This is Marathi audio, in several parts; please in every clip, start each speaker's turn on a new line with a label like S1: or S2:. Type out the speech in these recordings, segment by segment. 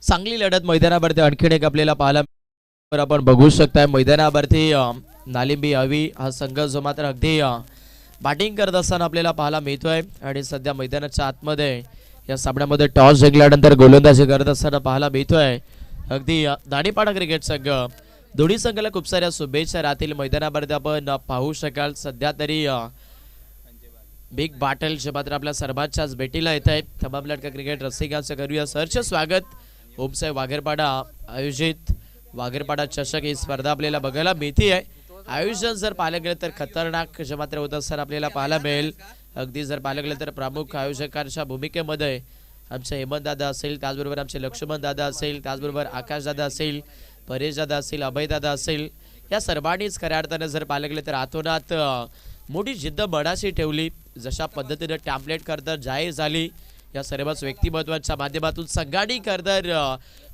S1: चांगली लढत मैदानावरती आणखीन एक आपल्याला पाहायला आपण बघू शकताय मैदानावरती नालिंबी हवी हा संघ जो मात्र अगदी बॅटिंग करत असताना आपल्याला पाहायला मिळतोय आणि सध्या मैदानाच्या आतमध्ये या सामन्यामध्ये टॉस जिंकल्यानंतर गोलंदाजी करत असताना पाहायला मिळतोय अगदी दाणीपाडा क्रिकेट संघ दोन्ही संघाला खूप साऱ्या शुभेच्छा राहतील मैदानावरती आपण पाहू शकाल सध्या तरी बिग बॅटल जे मात्र आपल्या सर्वांच्याच भेटीला येत आहे तमाम लढका क्रिकेट रसिकांचं करूया सहर्ष स्वागत ओमसाहेब वाघेरपाडा आयोजित वाघेरपाडा चषक ही स्पर्धा आपल्याला बघायला मिळते आहे आयोजन जर पाहिलं गेलं तर खतरनाक जे मात्र होत असताना आपल्याला पाहायला मिळेल अगदी जर पाहिलं गेलं तर प्रमुख आयोजकांच्या भूमिकेमध्ये आमचे हेमंत दादा असेल त्याचबरोबर आमचे लक्ष्मण दादा असेल त्याचबरोबर आकाश दादा असेल परेश दादा असेल अभय दादा असेल या सर्वांनीच खऱ्या अर्थानं जर पाहिलं गेलं तर आतोनात मोठी जिद्द बडाशी ठेवली जशा पद्धतीने टॅम्पलेट करतर जाहीर झाली या सर्वच व्यक्तिमत्वाच्या माध्यमातून संघाने करतर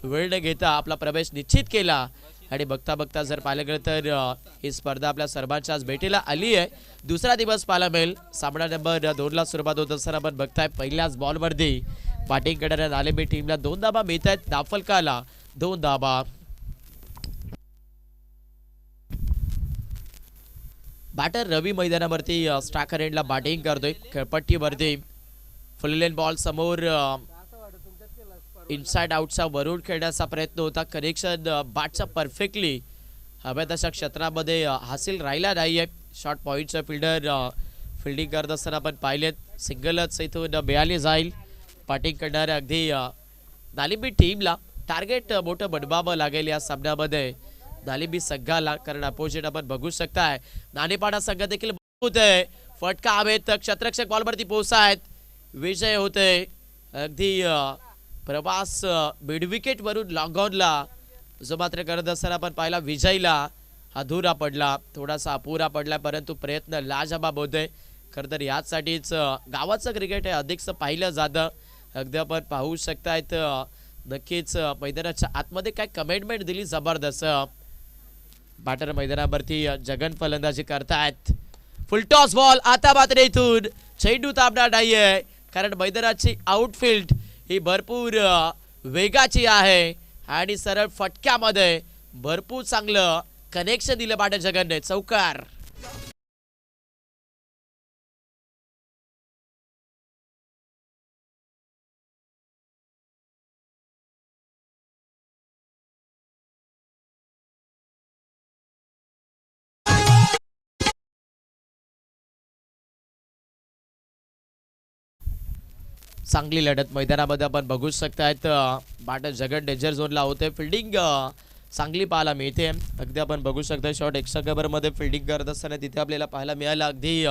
S1: वेळ न घेता आपला प्रवेश निश्चित केला आणि बघता बघता जर पाहिलं गेलं तर ही स्पर्धा आपल्या सर्वांच्याच भेटीला आली आहे दुसरा दिवस पाहायला मिळेल सामना नंबर 2 ला सुरुवात होत असताना आपण बघताय पहिल्याच बॉलवरती बॅटिंग करणाऱ्या नालेबी टीमला 2 धाबा मिळत आहेत दाफलकाला 2 धाबा बॅटर रवी मैदानावरती स्ट्रायकर एंडला बॅटिंग करतोय खेळपट्टीवरती फुल लेन बॉल समोर इनसाइड आउटचा वरून खेळण्याचा प्रयत्न होता कनेक्शन बॅटचा परफेक्टली हव्या तशा क्षेत्रामध्ये हासिल राहिला नाहीये शॉर्ट पॉईंटचा फिल्डर फिल्डिंग करत असताना आपण पाहिलेत सिंगलच इथून मिळाली जाईल बॅटिंग करणाऱ्या अगदी नालिंबी टीमला टार्गेट मोठं बनवावं लागेल या सामन्यामध्ये नालिंबी संघाला कारण अपोजिट आपण बघू शकताय नाणेपाडा संघ देखील होते फटका हवेत क्षेत्ररक्षक बॉलवरती पोहोचतायत विजय होते अगदी प्रवास मिड विकेट वरून लॉंग ऑनला जो मात्र करत असताना आपण पाहिला विजयला अधुरा पडला थोडासा अपुरा पडला परंतु प्रयत्न लाजवाब होते खरं तर याचसाठीच गावाचं क्रिकेट हे अधिकच पाहिलं जातं अगदी आपण पाहू शकतायत नक्कीच मैदानाच्या आतमध्ये काय कमेंटमेंट दिली जबरदस्त बॅटर मैदानावरती जगन फलंदाजी करतायत फुल टॉस बॉल आता मात्र इथून चेंडू ताबणार नाहीये कारण मैदानाची आउटफील्ड ही भरपूर वेगाची आहे आणि सरळ फटक्यामध्ये भरपूर चांगलं कनेक्शन दिलं बॅटर जगनने चौकार चांगली लढत मैदानामध्ये आपण बघू शकतायत बॅटर जगन डेंजर झोनला होते फिल्डिंग चांगली पाहायला मिळते अगदी आपण बघू शकता शॉट एक्स्ट्रा कव्हर मध्ये फिल्डिंग करत असताना तिथे आपल्याला पाहायला मिळालं अगदी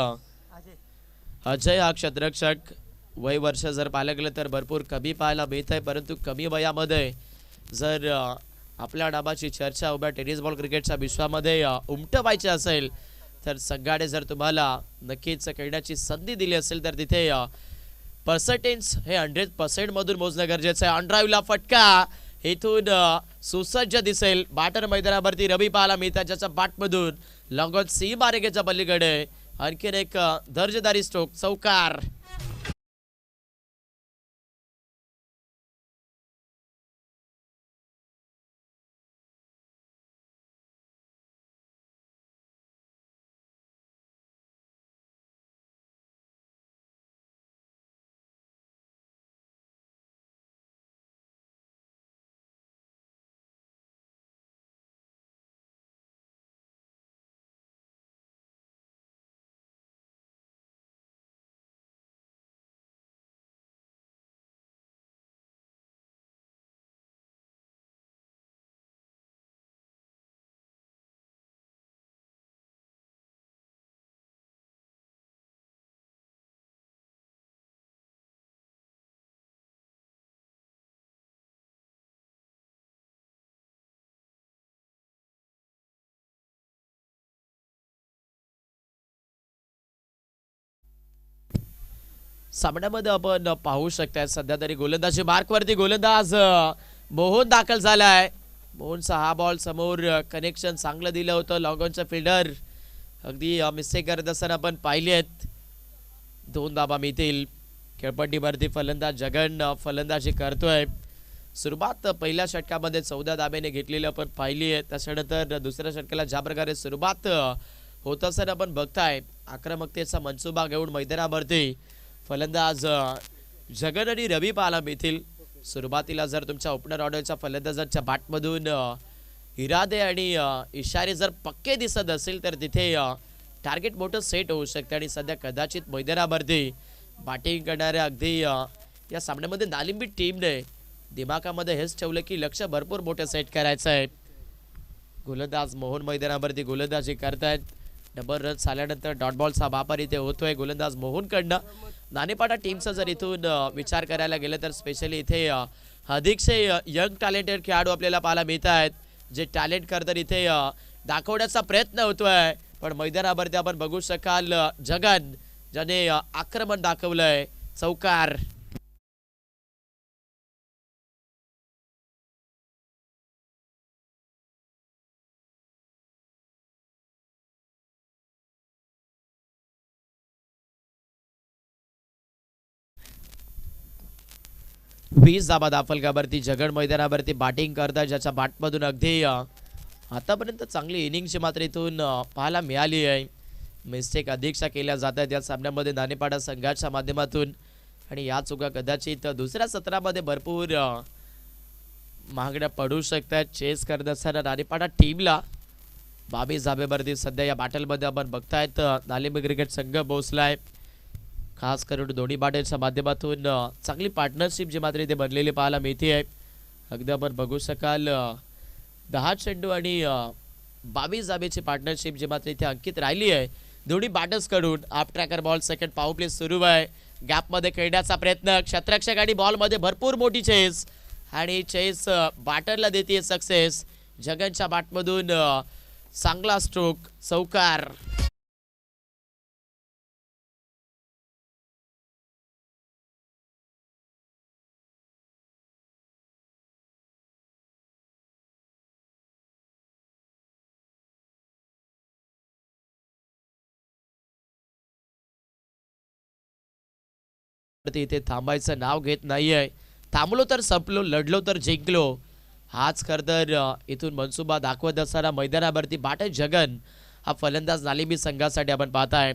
S1: अजय हा क्षेत्ररक्षक वय वर्ष जर पाहिलं गेलं तर भरपूर कमी पाहायला मिळत आहे परंतु कमी वयामध्ये जर आपल्या नावाची चर्चा उभ्या टेनिस बॉल क्रिकेटच्या विश्वामध्ये उमटवायची असेल तर संघाने जर तुम्हाला नक्कीच खेळण्याची संधी दिली असेल तर तिथे पर्सेंटेज हे 100% मधून मोजणं गरजेचं आहे ऑन ड्राईव्हला फटका इथून सुसज्ज दिसेल बॅटर मैदानावरती रवी पाहायला मिळतात ज्याच्या बॅटमधून लॉंग ऑन सी मार्गेच्या पलीकडे आणखीन एक दर्जेदारी स्ट्रोक चौकार सामन्यामध्ये आपण पाहू शकताय सध्या तरी गोलंदाजी मार्कवरती गोलंदाज मोहन दाखल झालाय मोहनचा हा बॉल समोर कनेक्शन चांगलं दिलं होतं लॉंग ऑनचा फिल्डर अगदी मिस्टेक करत असताना आपण पाहिलेत 2 धाबा मिळतील खेळपट्टीवरती फलंदाज जगन फलंदाजी करतोय सुरुवात पहिल्या षटकामध्ये 14 धाब्याने घेतलेली आपण पाहिली आहे. त्याच्यानंतर दुसऱ्या षटकाला ज्या प्रकारे सुरुवात होत असताना आपण बघताय आक्रमकतेचा मनसुबा घेऊन मैदानावरती फलंदाज जगन आणि रवी पाहायला मिळतील. सुरुवातीला जर तुमच्या ओपनर ऑर्डरच्या फलंदाजांच्या बॅटमधून इरादे आणि इशारे जर पक्के दिसत असेल तर तिथे टार्गेट मोठं सेट होऊ शकते. आणि सध्या कदाचित मैदानावरती बॅटिंग करणाऱ्या अगदी या सामन्यामध्ये नालिंबी टीमने दिमागामध्ये हेच ठेवलं की लक्ष भरपूर मोठं सेट करायचं आहे. गोलंदाज मोहन मैदानावरती गोलंदाजी करतायत. डबल रन झाल्यानंतर डॉट बॉलचा वापर इथे होतोय गोलंदाज मोहनकडनं. नाणेपाडा टीमचा जर इथून विचार करायला गेलं तर स्पेशली इथे अधिकचे यंग टॅलेंटेड खेळाडू आपल्याला पाहायला मिळत आहेत जे टॅलेंट करतात इथे दाखवण्याचा प्रयत्न होतोय. पण मैदानावरती आपण बघू शकाल जगन ज्याने आक्रमण दाखवलंय. चौकार. वीस धाबा दाफलकावरती जगन मैदानावरती बॅटिंग करतात ज्याच्या बॅटमधून अगदी आतापर्यंत चांगली इनिंगची मात्र इथून पाहायला मिळाली आहे. मिस्टेक अधिकशा केल्या जात आहेत या सामन्यामध्ये नाणेपाडा संघाच्या माध्यमातून. आणि या चुका कदाचित दुसऱ्या सत्रामध्ये भरपूर महागड्या पडू शकतात. चेस करत असताना नाणेपाडा टीमला 22 धाब्यावरती सध्या या बॅटलमध्ये आपण बघतायत नालिंबी क्रिकेट संघ पोहोचलाय. खास करून दोन्ही बॅटरच्या माध्यमातून चांगली पार्टनरशिप जी मात्र इथे बनलेली पाहायला मिळते आहे. अगदी आपण बघू शकाल 10 चेंडू आणि 22 धाब्याची पार्टनरशिप जी मात्र इथे अंकित राहिली आहे दोन्ही बॅटर्सकडून. आप tracker ball second power play सुरू आहे. गॅपमध्ये खेळण्याचा प्रयत्न क्षेत्ररक्षक आणि बॉलमध्ये भरपूर मोठी चेस आणि चेस बॅटरला देते सक्सेस. जगनच्या बॅटमधून चांगला स्ट्रोक. चौकार. इथे थांबायचं नाव घेत नाहीये. थांबलो तर संपलो, लढलो तर जिंकलो हाच खरं तर इथून मनसुबा दाखवत असताना मैदानावरती बॅटर जगन हा फलंदाज नालिंबी संघासाठी आपण पाहताय.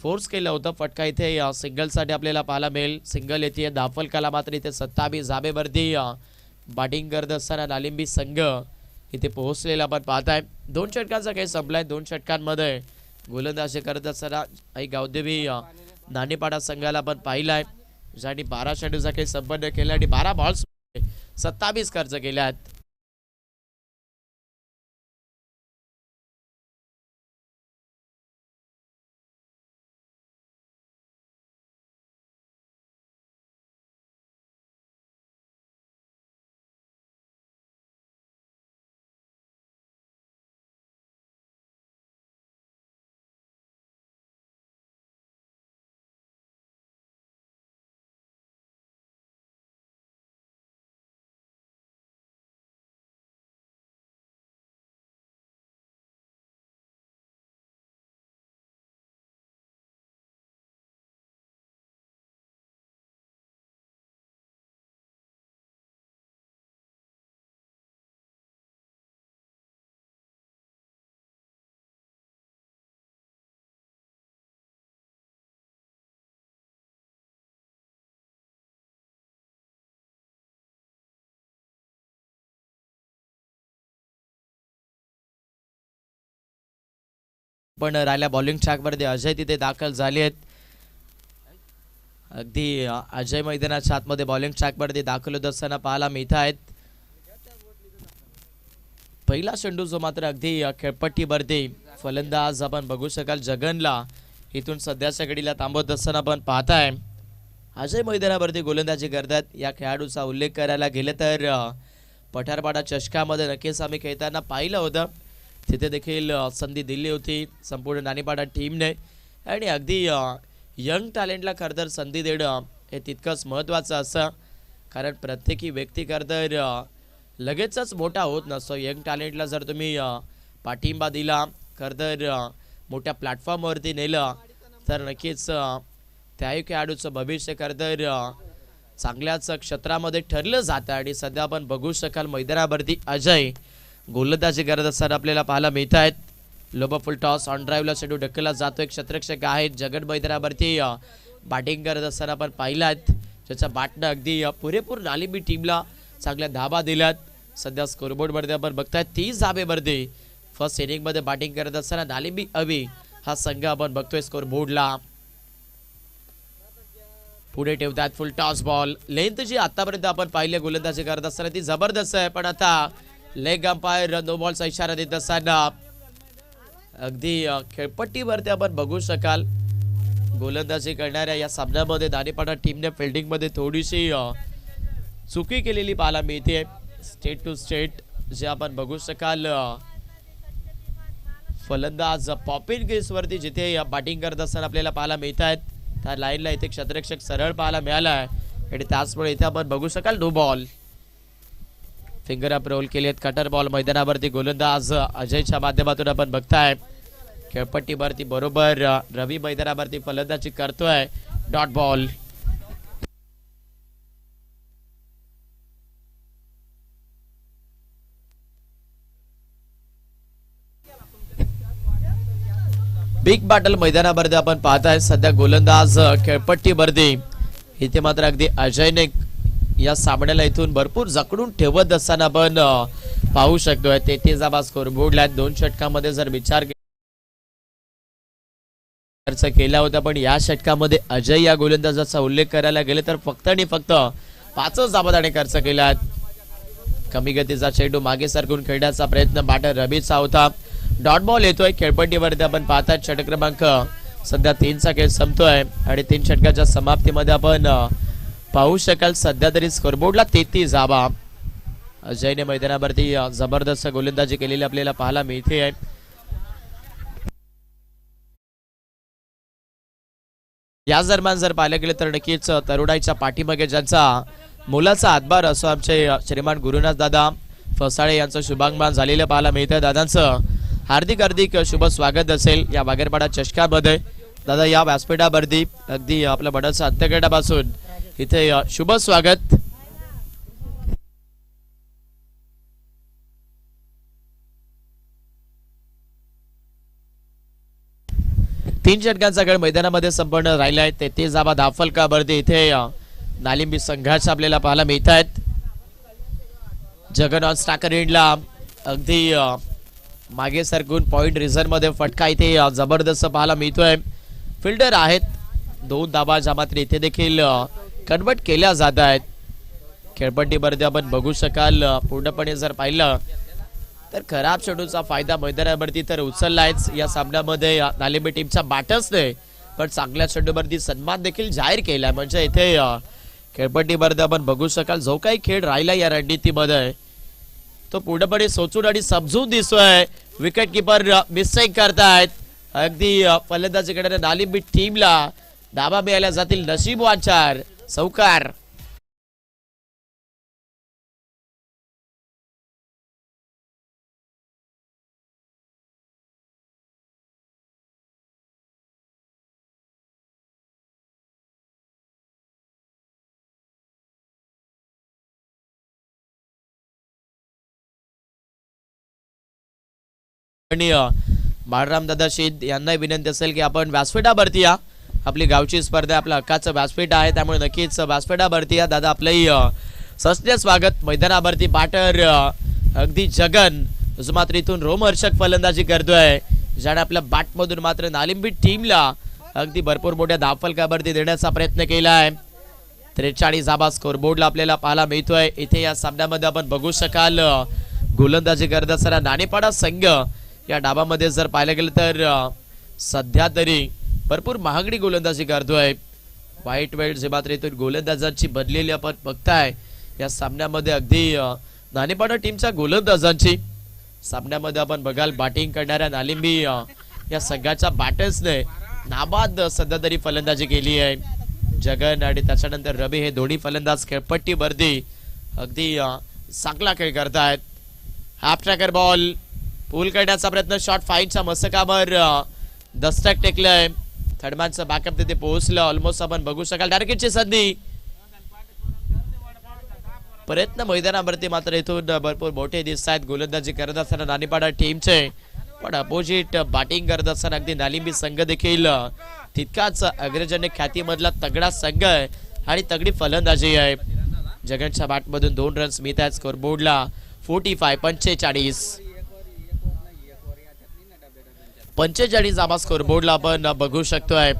S1: फोर्स केलं होतं फटका इथे सिंगलसाठी आपल्याला पाहायला मिळेल. सिंगल येते दाफलकाला मात्र इथे 27 धाब्यावरती बॅटिंग करत असताना नालिंबी संघ इथे पोहोचलेला आपण पाहताय. 2 षटकांचा काही संपलाय. 2 षटकांमध्ये गोलंदाजी करत असताना आई गावदेवी नाणेपाडा संघाला आपण पाहिलाय ज्यांनी 12 चेंडूचा काही संपन्न केला आणि 12 बॉल्स 27 खर्च केल्यात. पण राहिल्या बॉलिंग ट्रॅकवरती अजय तिथे दाखल झाले आहेत. अगदी अजय मैदानाच्या आतमध्ये बॉलिंग ट्रॅकवरती दाखल होत असताना पाहायला मिळत आहेत. पहिला चेंडू जो मात्र अगदी खेळपट्टीवरती फलंदाज आपण बघू शकाल जगनला इथून सध्याच्या घडीला थांबवत असताना आपण पाहताय. अजय मैदानावरती गोलंदाजी करतात. या खेळाडूचा उल्लेख करायला गेलं तर पठारपाडा चषकामध्ये नक्कीच आम्ही खेळताना पाहिलं होतं. तिथे देखील संधी दिली होती संपूर्ण नाणेपाडा टीमने. आणि अगदी यंग टॅलेंटला खरं तर संधी देणं हे तितकंच महत्त्वाचं असतं. कारण प्रत्येकी व्यक्ती खरं तर लगेचच मोठा होत नसतो. यंग टॅलेंटला जर तुम्ही पाठिंबा दिला खरं तर मोठ्या प्लॅटफॉर्मवरती नेलं तर नक्कीच त्याही खेळाडूचं भविष्य खरं तर चांगल्याच क्षेत्रामध्ये ठरलं जातं आणि सध्या आपण बघू शकाल मैदानावरती अजय गोलंदाजी करत असताना आपल्याला पाहायला मिळत आहेत. लोबो फुल टॉस ऑन ड्राईव्हला चेंडू ढकलला जातो. एक क्षेत्ररक्षक आहेत जगन मैदानावरती बॅटिंग करत असताना आपण पाहिलात ज्याच्या बॅटनं अगदी पुरेपूर नालिबी टीमला चांगल्या धाबा दिल्यात. सध्या स्कोरबोर्डमध्ये आपण बघताय 30 धाबेवरती फर्स्ट इनिंगमध्ये बॅटिंग करत असताना नालिबी अवी हा संघ आपण बघतोय स्कोरबोर्डला. पुढे ठेवतात फुल टॉस बॉल. लेंथ जी आतापर्यंत आपण पाहिले गोलंदाजी करत असताना ती जबरदस्त आहे, पण आता लेग अंपायर नो बॉलचा इशारा देत असताना अगदी खेळपट्टीवरती आपण बघू शकाल गोलंदाजी करणाऱ्या या सामन्यामध्ये दाणेपाडा टीमने फिल्डिंगमध्ये थोडीशी चुकी केलेली पाहायला मिळते. स्टेट टू स्टेट जे आपण बघू शकाल फलंदाज पॉपिन केसवरती जिथे बॅटिंग करत असताना आपल्याला पाहायला मिळत आहेत त्या लाईनला इथे क्षेत्ररक्षक सरळ पाहायला मिळाला आहे आणि त्याचमुळे इथे आपण बघू शकाल no ball. Finger up roll केलेत कटर बॉल मैदानावरती गोलंदाज अजयच्या माध्यमातून आपण बघताय खेळपट्टीवरती बरोबर रवी मैदानावरती फलंदाजी करतोय. Dot ball. बिग बॅटल मैदानावरती आपण पाहताय सध्या गोलंदाज खेळपट्टीवरती इथे मात्र अगदी अजयने या सामन्याला इथून भरपूर जकडून ठेवत असताना आपण पाहू शकतोय. 33 धाबा स्कोरबोर्डला 2 षटकामध्ये जर विचार खर्च केला होता, पण या षटकामध्ये अजय या गोलंदाजाचा उल्लेख करायला गेले तर फक्त आणि फक्त 5च धाबा त्याने खर्च केल्यात. कमी गतीचा चेंडू मागे सरकून खेळण्याचा प्रयत्न बॅटर रवीचा होता. डॉट बॉल येतोय खेळपट्टीवरती आपण पाहतात. षटक क्रमांक सध्या 3चा खेळ संपतोय आणि 3 षटकाच्या समाप्तीमध्ये आपण पाहू शकाल सध्या तरी स्कोरबोर्डला 33 धाबा. अजयने मैदानावरती जबरदस्त गोलंदाजी केलेली आपल्याला पाहायला मिळते आहे. या दरम्यान जर पाहिलं गेलं तर नक्कीच तरुणाईच्या पाठीमागे ज्यांचा मुलाचा हातभार असो आमचे श्रीमान गुरुनाथ दादा फसाळे यांचं शुभागमन झालेलं पाहायला मिळतं. दादांचं हार्दिक हार्दिक शुभ स्वागत असेल या बागेरपाडा चषकामध्ये. दादा या व्यासपीठावरती अगदी आपल्या बडाचा अंत्यगटापासून इथे शुभ स्वागत. तीन षटकांचा खेळ मैदानामध्ये संपन्न राहिला आहे. 33 धाबा धावफलकावरती इथे नालिंबी संघाच्या आपल्याला पाहायला मिळत आहेत. जगन ऑन स्टाकर एंडला अगदी मागे सरकून पॉइंट रिझर्व मध्ये फटका इथे जबरदस्त पाहायला मिळतोय. फिल्डर आहेत 2 धाबा ज्या मात्र इथे देखील कन्वर्ट केल्या जात आहेत. खेळपट्टीवरती आपण बघू शकाल पूर्णपणे जर पाहिलं तर खराब चेंडूचा फायदा मैदानावरती तर उचललायच या सामन्यामध्ये नालिंबी टीमच्या बॅटर्सने, पण चांगल्या चेंडूवरती सन्मान देखील जाहीर केला. म्हणजे इथे खेळपट्टीवरती आपण बघू शकाल जो काही खेळ राहिला या रणनीतीमध्ये तो पूर्णपणे सोचून आणि समजून दिसतोय. विकेट किपर मिस्टेक करतायत. अगदी फलंदाजी करणाऱ्या नालिंबी टीमला धाबा मिळाल्या जातील. नशीब वांचार सौकार. बाळराम दादा शीद यांना विनंती असेल की आपण व्यासपीठावरती या. आपली गावची स्पर्धा आपल्या हक्काचं व्यासपीठ आहे त्यामुळे नक्कीच व्यासपीठावरती या. दादा आपलंही सस्ते स्वागत. मैदानावरती बॅटर अगदी जगन जो मात्र इथून रोमहर्षक फलंदाजी करतोय, ज्याने आपल्या बॅटमधून मात्र नालिंबी टीमला अगदी भरपूर मोठ्या धावफलकावरती देण्याचा प्रयत्न केला आहे. 43 धाबा स्कोरबोर्डला आपल्याला पाहायला मिळतोय. इथे या सामन्यामध्ये आपण बघू शकाल गोलंदाजी करत असताना नाणेपाडा संघ या डाबामध्ये जर पाहिलं गेलं तर सध्या तरी भरपूर महागडी गोलंदाजी करतोय. वाईट वेळ जे मात्र इथून गोलंदाजांची बदलेली आपण बघताय या सामन्यामध्ये. अगदी नाणेपाडा टीमच्या गोलंदाजांची सामन्यामध्ये आपण बघाल बॅटिंग करणाऱ्या नालिंबी या संघाच्या बॅटर्सने नाबाद सध्या तरी फलंदाजी केली आहे. जगन आणि त्याच्यानंतर रवी हे दोन्ही फलंदाज खेळपट्टीवरती अगदी चांगला खेळ करतायत. हाफ ट्रॅकर बॉल पूल करण्याचा प्रयत्न. शॉट फाईनच्या मस्तकावर दस्तक टेकलंय. थर्डमॅनचं बॅकअप तिथे पोहोचलं. ऑलमोस्ट आपण बघू शकाल डायरेक्टची संधी प्रयत्न मैदानावरती मात्र इथून भरपूर मोठे दिसत आहेत गोलंदाजी करत असताना नाणेपाडा टीमचे, पण अपोजिट बॅटिंग करत असताना अगदी नालिंबी संघ देखील तितकाच अग्रजन्य ख्यातीमधला तगडा संघ आहे आणि तगडी फलंदाजी आहे. जगनच्या बॅटमधून 2 रन्स मिळत आहेत स्कोर बोर्डला 45 45 आम्हा स्कोर बोर्डला आपण बघू शकतोय.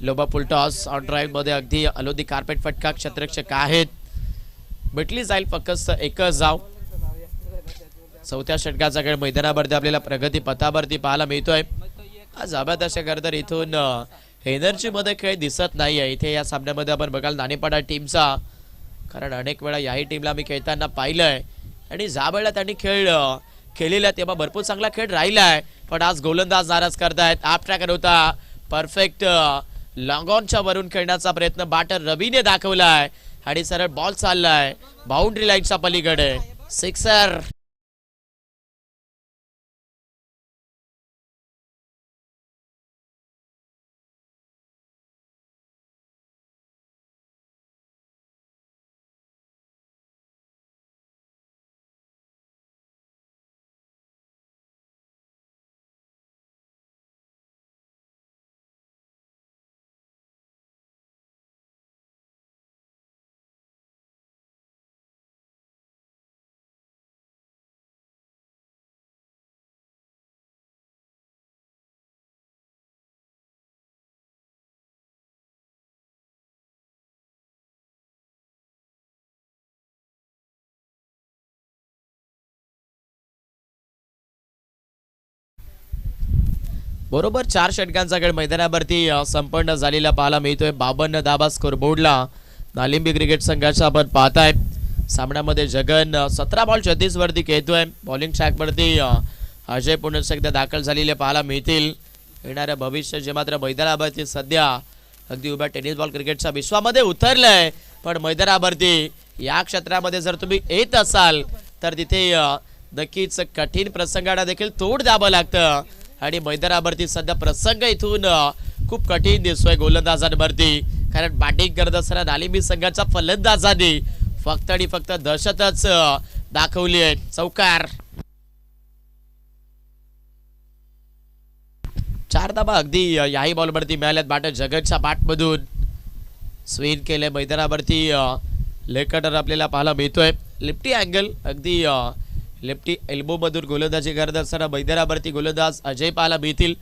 S1: लोबा फुलटॉस ऑन ड्राईव्ह मध्ये अगदी अलोदी कार्पेट फटका क्षेत्ररक्षक आहेत. भेटली जाईल फक्त एकच धाव. चौथ्या षटकाचा खेळ मैदानावरती आपल्याला प्रगती पथावरती पाहायला मिळतोय. आज अभ्यासकर तर इथून एनर्जी मध्ये खेळ दिसत नाहीये इथे या सामन्यामध्ये. आपण बघाल नाणेपाडा टीमचा, कारण अनेक वेळा याही टीमला मी खेळताना पाहिलंय आणि ज्या वेळेला त्यांनी खेळ केलेला तेव्हा भरपूर चांगला खेळ राहिलाय, पण आज गोलंदाज नाराज करतायत. आप ट्रॅकर होता परफेक्ट लॉंग ऑनच्या वरून खेळण्याचा प्रयत्न बॅटर रवीने दाखवलाय आणि सरळ बॉल चाललाय बाउंड्री लाईनच्या पलीकडे. सिक्सर. बरोबर 4 षटकांचा खेळ मैदानावरती संपन्न झालेला पाहायला मिळतोय. 52 धावा स्कोर बोर्डला नालिंबी क्रिकेट संघाचा आपण पाहताय. सामन्यामध्ये जगन 17 बॉल 36 वरती खेळतोय. बॉलिंग ट्रॅक वरती अजय पुन्हा एकदा दाखल झालेले पाहायला मिळतील. येणाऱ्या भविष्य जे मात्र मैदानावरती सध्या अगदी उभ्या टेनिस बॉल क्रिकेटच्या विश्वामध्ये उतरलंय, पण मैदानावरती या क्षेत्रामध्ये जर तुम्ही येत असाल तर तिथे नक्कीच कठीण प्रसंगाला देखील तोड द्यावं लागतं आणि मैदानावरती सध्या प्रसंग इथून खूप कठीण दिसतोय गोलंदाजांवरती, कारण बॅटिंग करत असताना नालिंबी संघाच्या फलंदाजांनी फक्त आणि फक्त दहशतच दाखवली आहे. चौकार. 4 धावा अगदी याही बॉलवरती मिळाल्यात. बॅटर जगनच्या बॅटमधून स्विंग केले मैदानावरती. लेग कटर आपल्याला पाहायला मिळतोय. लिफ्टी अँगल अगदी लेफ्टी एल्बो मधून गोलंदाजी करत असताना मैदानावरती गोलंदाज अजय पाहायला मिळतील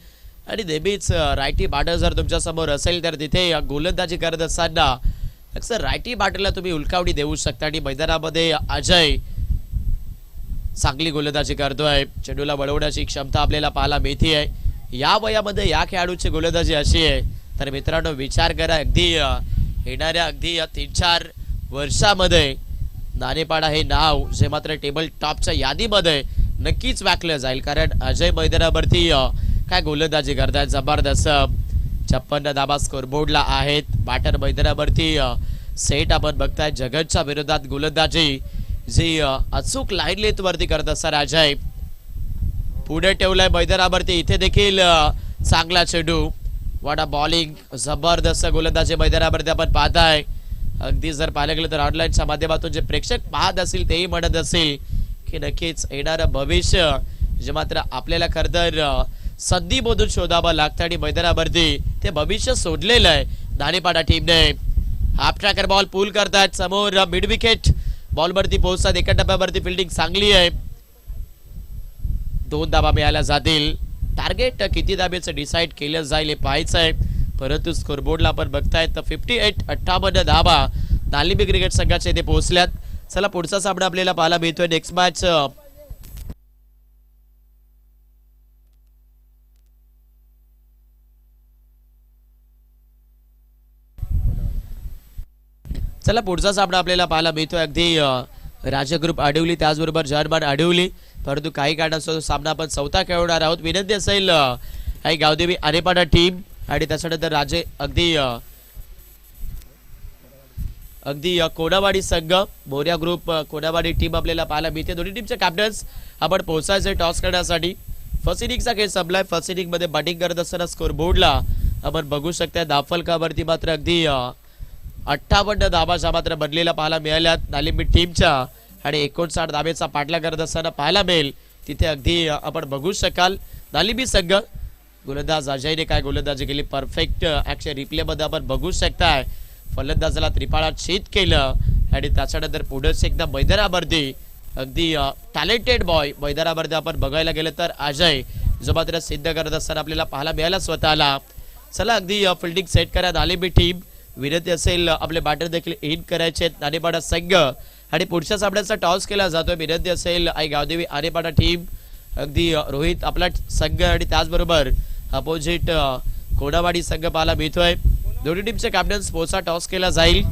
S1: आणि नेहमीच रायटी बॅटर जर तुमच्या समोर असेल तर तिथे गोलंदाजी करत असताना अक्सर रायटी बॅटरला तुम्ही उलकावडी देऊ शकता आणि मैदानामध्ये अजय चांगली गोलंदाजी करतोय. चेंडूला वळवण्याची क्षमता आपल्याला पाहायला मिळते. या वयामध्ये या खेळाडूची गोलंदाजी अशी आहे तर मित्रांनो विचार करा, अगदी येणाऱ्या अगदी 3-4 वर्षामध्ये नाणेपाडा हे नाव जे मात्र टेबल टॉपच्या यादीमध्ये नक्कीच वाकलं जाईल, कारण अजय मैदानावरती काय गोलंदाजी करतायत. जबरदस्त 56 धावा स्कोर बोर्डला आहेत. बॅटर मैदानावरती सेट आपण बघताय. जगनच्या विरोधात गोलंदाजी जी अचूक लाईन लेथ वरती करत असताना अजय पुढे ठेवलाय मैदानावरती. इथे देखील चांगला चेंडू. वाडा बॉलिंग जबरदस्त गोलंदाजी मैदानावरती आपण पाहताय. अगदी जर पाहायला गेलं तर ऑनलाईनच्या माध्यमातून जे प्रेक्षक पाहत असतील तेही म्हणत असेल की नक्कीच येणारं भविष्य जे मात्र आपल्याला खरं तर संधीमधून शोधावं लागतं आणि मैदानावरती ते भविष्य सोडलेलं आहे नाणेपाडा टीमने. हाफ ट्रॅकर बॉल पूल करतात. समोर मिड विकेट बॉलवरती पोहोचतात. एका टप्प्यावरती फिल्डिंग चांगली आहे. 2 धावा मिळाल्या जातील. टार्गेट किती धाब्याचं डिसाईड केलं जाईल हे पाहायचं आहे, परंतु स्कोरबोर्डला आपण बघताय तर 58 धावा नालिंबी क्रिकेट संघाच्या इथे पोहोचल्यात. चला पुढचा सामना आपल्याला पाहायला मिळतोय. नेक्स्ट मॅच चला पुढचा सामना आपल्याला पाहायला मिळतोय अगदी राजा ग्रुप आडिवली त्याचबरोबर जर्मन आडिवली, परंतु काही कारणास्तव सामना आपण चौथा खेळवणार आहोत. विनंती असेल काही गावदेवी आनेपाडा टीम आणि त्याच्यानंतर राजे अगदी कोणावाडी संघ मोर्या ग्रुप कोणावाडी टीम आपल्याला पाहायला मिळते. दोन्ही टीमचे कॅप्टन्स आपण पोहोचायचे टॉस करण्यासाठी. फर्स्ट इनिंगचा खेळ संपलाय. फर्स्ट इनिंग मध्ये बॅटिंग करत असताना स्कोर बोर्डला आपण बघू शकता दाफलकावरती मात्र अगदी 58 धाबाच्या मात्र बनलेल्या पाहायला मिळाल्यात नालिंबी टीमच्या आणि 59 धाबेचा पाठला करत असताना पाहायला मिळेल तिथे अगदी आपण बघू शकाल नालिंबी संघ गोलंदाज अजयने काय गोलंदाजी केली परफेक्ट ऍक्शन रिप्ले मध्ये आपण बघू शकताय फलंदाजाला त्रिपाळात छेद केलं आणि त्याच्यानंतर पुढेच एकदा मैदानावरती अगदी टॅलेंटेड बॉय मैदानावरती आपण बघायला गेलं तर अजय जो मात्र सिद्ध करत असताना आपल्याला पाहायला मिळाला स्वतःला चला अगदी फिल्डिंग सेट करा नालिंबी टीम विनंती असेल आपले बॅटर देखील इन करायचे नाणेपाडा संघ आणि पुढच्या सामन्याचा टॉस केला जातोय विनंती असेल आई गावदेवी आरेपाडा टीम अगदी रोहित आपला संघ आणि त्याचबरोबर अपोजिट कोडावाडी संघ पाहायला मिळतोय दोन्ही टीमचे कॅप्टन स्पोर्ट्सचा टॉस केला जाईल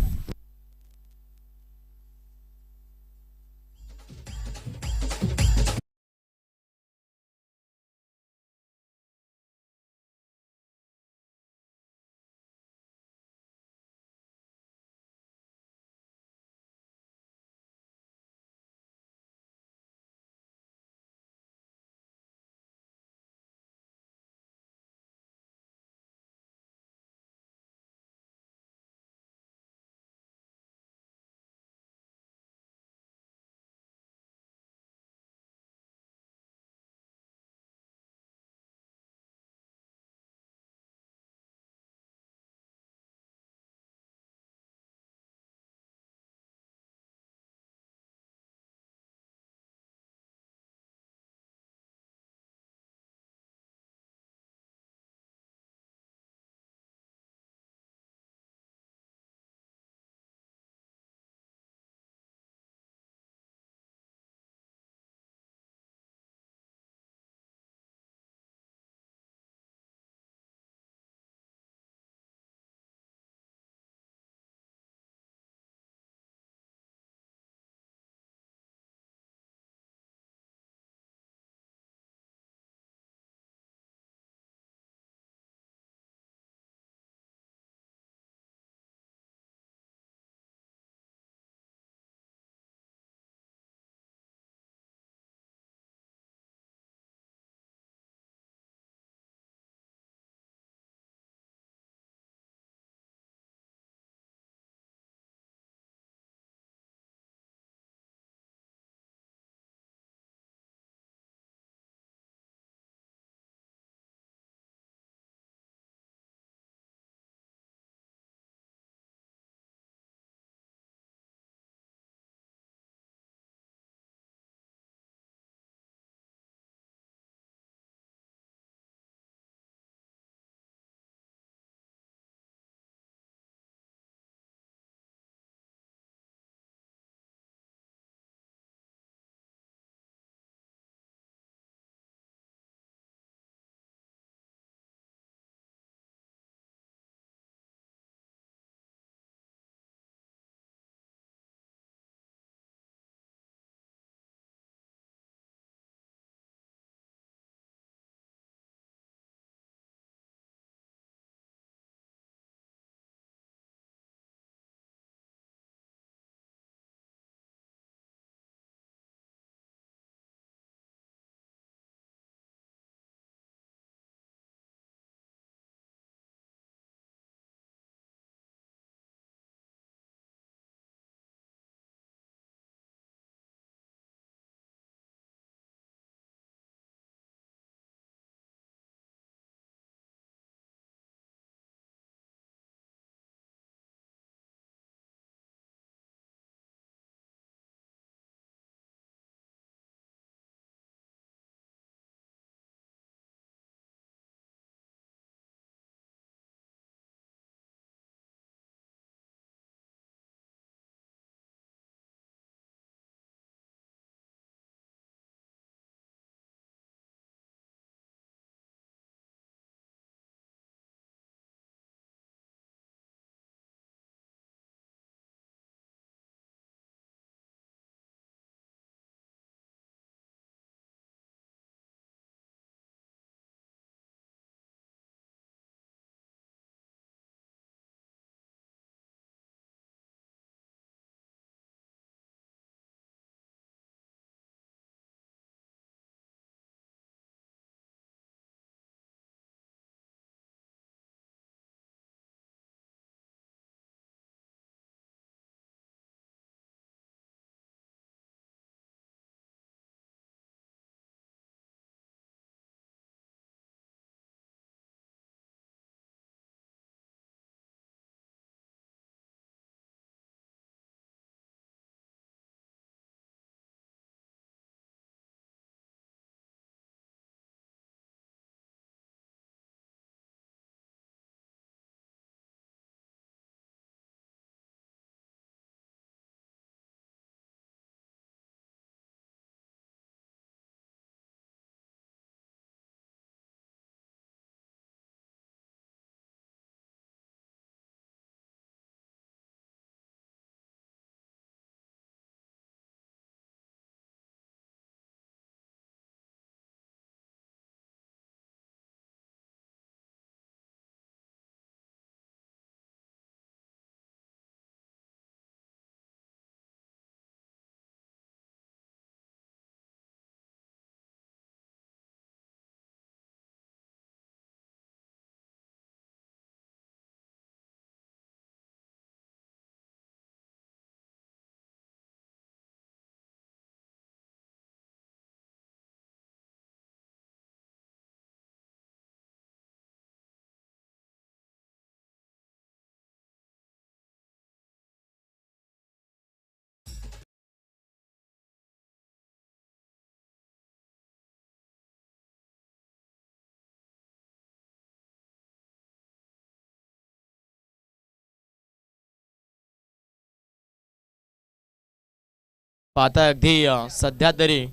S1: पाहता अगदी सध्या तरी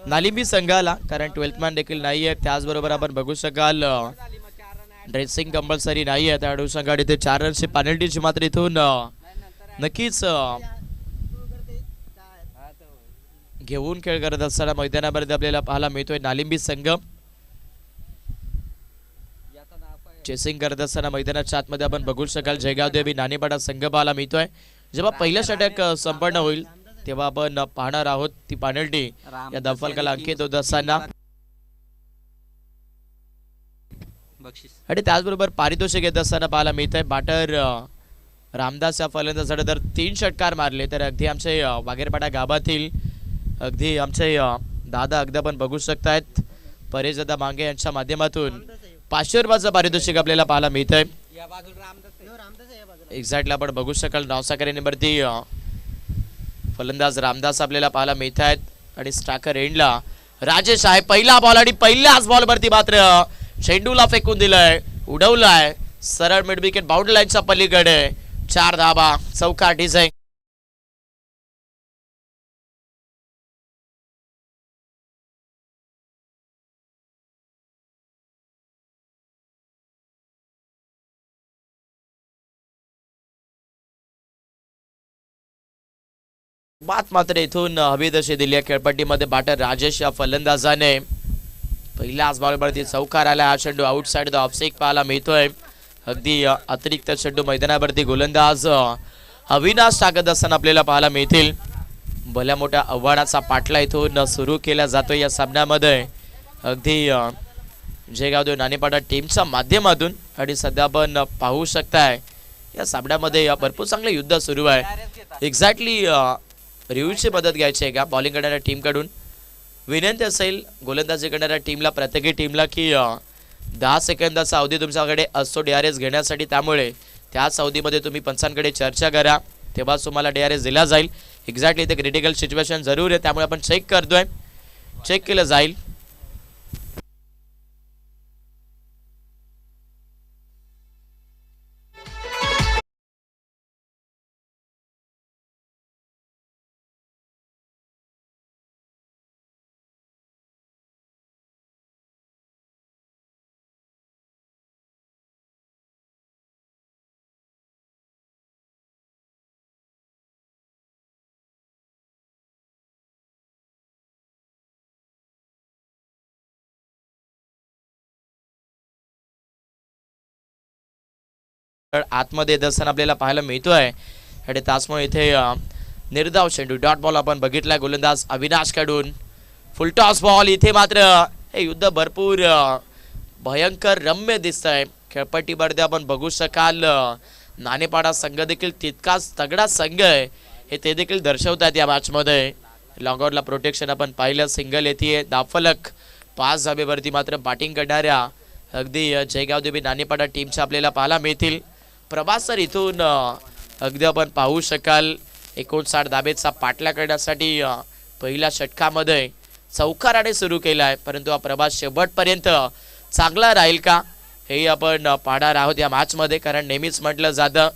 S1: नालिंबी संघाला, कारण 12th मॅन देखील नाही आहे. त्याचबरोबर आपण बघू शकाल ड्रेसिंग कंपल्सरी नाही आहे. त्या संघात इथे 4 रनची पेनल्टीची मात्र इथून नक्कीच घेऊन खेळ करत असताना मैदानामध्ये आपल्याला पाहायला मिळतोय नालिंबी संघ. चेसिंग करत असताना मैदानाच्या आतमध्ये आपण बघू शकाल जयगाव देवी नाणेपाडा संघ पाहायला मिळतोय. जेव्हा पहिलं षटक संपन्न होईल तेव्हा आपण पाहणार आहोत ती पेनल्टी या दफलकाला अंकित होत असताना. आणि त्याचबरोबर पारितोषिक येत असताना पाहायला मिळत आहे. बॅटर रामदास या फलंदाजाने तर 3 षटकार मारले. तर अगदी आमचे वाघेरपाडा गावातील अगदी आमचे दादा अगदी आपण बघू शकतायत परेश दादा मांगे यांच्या माध्यमातून 500 रुपयाचं पारितोषिक आपल्याला पाहायला मिळत आहे. एक्झॅक्टली आपण बघू शकाल नवसाकऱ्यांवरती फलंदाज रामदास आपल्याला पाहायला मिळत आहेत. आणि स्ट्रायकर एंडला राजेश आहे. पहिला बॉल आणि पहिल्याच बॉलवरती मात्र चेंडूला फेकून दिलंय, उडवलाय सरळ मिड विकेट बाउंड्री लाईनच्या पलीकडे. 4 धाबा चौका डिझाईन. बात मात्र इथून हवी तशी दिली खेळपट्टीमध्ये. बॅटर राजेश या फलंदाजाने पहिल्याच बॉलवरती चौकार आला. हा चेंडू आउटसाइड द ऑफ स्टिक पाहायला मिळतोय. अगदी अतिरिक्त चेंडू मैदानावरती गोलंदाज अविनाश टाकत असताना आपल्याला पाहायला मिळतील. भल्या मोठ्या आव्हानाचा पाठला इथून सुरू केला जातोय या सामन्यामध्ये. अगदी जयगाव नाणेपाडा टीमच्या माध्यमातून. आणि सध्या आपण पाहू शकताय या सामन्यामध्ये भरपूर चांगले युद्ध सुरू आहे. एक्झॅक्टली रिव्ह्यूची मदत घ्यायची आहे का बॉलिंग करणाऱ्या टीमकडून. विनंती असेल गोलंदाजी करणाऱ्या टीमला, प्रत्येकी टीमला की 10 सेकंदाचा अवधी तुमच्याकडे असतो DRS घेण्यासाठी. त्यामुळे त्याच अवधीमध्ये तुम्ही पंचांकडे चर्चा करा, तेव्हा तुम्हाला DRS दिला जाईल. एक्झॅक्टली इथे क्रिटिकल सिच्युएशन जरूर आहे, त्यामुळे आपण चेक करतोय, चेक केलं जाईल. आतमध्ये येत असताना आपल्याला पाहायला मिळतोय. आणि त्याचमुळे इथे निर्धाव चेंडू डॉट बॉल आपण बघितलाय गोलंदाज अविनाश कडून. फुल टॉस बॉल. इथे मात्र हे युद्ध भरपूर भयंकर रम्य दिसतंय. खेळपट्टीमध्ये आपण बघू शकाल नाणेपाडा संघ देखील तितकाच तगडा संघ आहे हे ते देखील दर्शवतात या मॅचमध्ये. लॉंगआउटला प्रोटेक्शन आपण पाहिलं, सिंगल येते दाफलक. 5 धाबेवरती मात्र बॅटिंग करणाऱ्या अगदी जयगाव देवी नाणेपाडा टीमच्या आपल्याला पाहायला मिळतील. प्रभास सर इथून अगदी आपण पाहू शकाल 59 धाबेचा पाठला करण्यासाठी पहिल्या षटकामध्ये चौकाराने सुरू केला आहे. परंतु हा प्रभास शेवटपर्यंत चांगला राहील का हे आपण पाहणार आहोत या मॅचमध्ये. कारण नेहमीच म्हटलं जातं